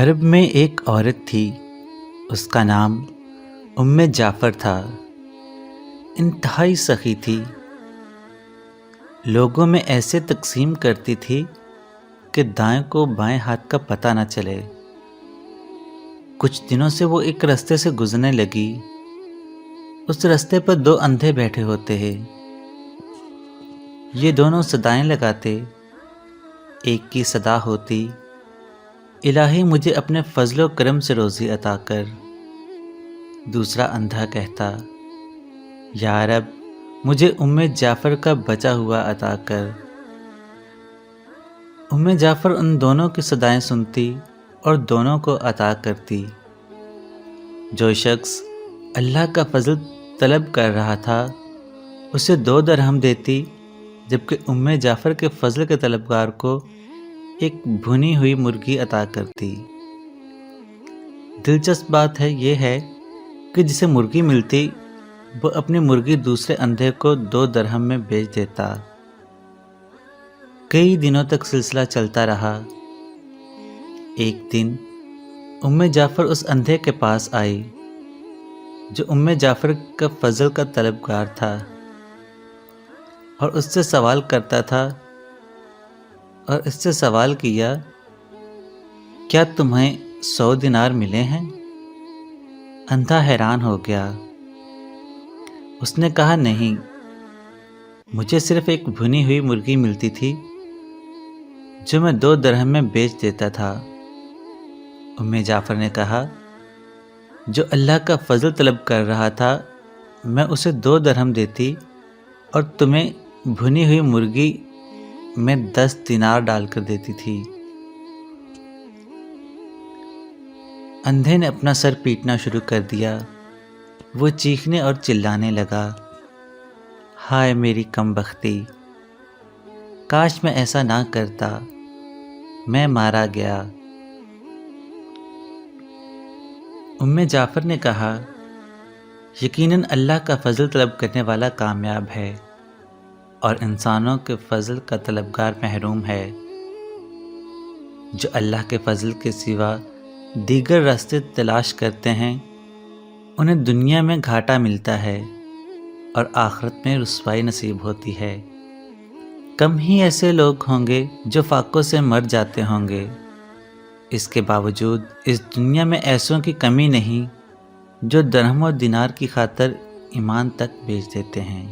عرب میں ایک عورت تھی، اس کا نام جعفر تھا۔ انتہائی سخی تھی، لوگوں میں ایسے تقسیم کرتی تھی کہ دائیں کو بائیں ہاتھ کا پتہ نہ چلے۔ کچھ دنوں سے وہ ایک رستے سے گزرنے لگی۔ اس رستے پر دو اندھے بیٹھے ہوتے ہیں۔ یہ دونوں صدائیں لگاتے۔ ایک کی صدا ہوتی، الہی مجھے اپنے فضل و کرم سے روزی عطا کر۔ دوسرا اندھا کہتا، یا رب مجھے جعفر کا بچا ہوا عطا کر۔ جعفر ان دونوں کی صدائیں سنتی اور دونوں کو عطا کرتی۔ جو شخص اللہ کا فضل طلب کر رہا تھا اسے 2 درہم دیتی، جبکہ جعفر کے فضل کے طلبگار کو ایک بھنی ہوئی مرغی عطا کرتی۔ دلچسپ بات یہ ہے کہ جسے مرغی ملتی وہ اپنی مرغی دوسرے اندھے کو 2 درہم میں بیچ دیتا۔ کئی دنوں تک سلسلہ چلتا رہا۔ ایک دن جعفر اس اندھے کے پاس آئی جو جعفر کا فضل کا طلبگار تھا، اور اس سے سوال کرتا تھا، اور اس سے سوال کیا، کیا تمہیں 100 دینار ملے ہیں؟ اندھا حیران ہو گیا۔ اس نے کہا، نہیں، مجھے صرف ایک بھنی ہوئی مرغی ملتی تھی جو میں 2 درہم میں بیچ دیتا تھا۔ جعفر نے کہا، جو اللہ کا فضل طلب کر رہا تھا میں اسے 2 درہم دیتی اور تمہیں بھنی ہوئی مرغی میں 10 دینار ڈال کر دیتی تھی۔ اندھے نے اپنا سر پیٹنا شروع کر دیا۔ وہ چیخنے اور چلانے لگا، ہائے میری کم بختی! کاش میں ایسا نہ کرتا، میں مارا گیا۔ جعفر نے کہا، یقیناً اللہ کا فضل طلب کرنے والا کامیاب ہے اور انسانوں کے فضل کا طلبگار محروم ہے۔ جو اللہ کے فضل کے سوا دیگر راستے تلاش کرتے ہیں انہیں دنیا میں گھاٹا ملتا ہے اور آخرت میں رسوائی نصیب ہوتی ہے۔ کم ہی ایسے لوگ ہوں گے جو فاقوں سے مر جاتے ہوں گے۔ اس کے باوجود اس دنیا میں ایسوں کی کمی نہیں جو درہم و دینار کی خاطر ایمان تک بیچ دیتے ہیں۔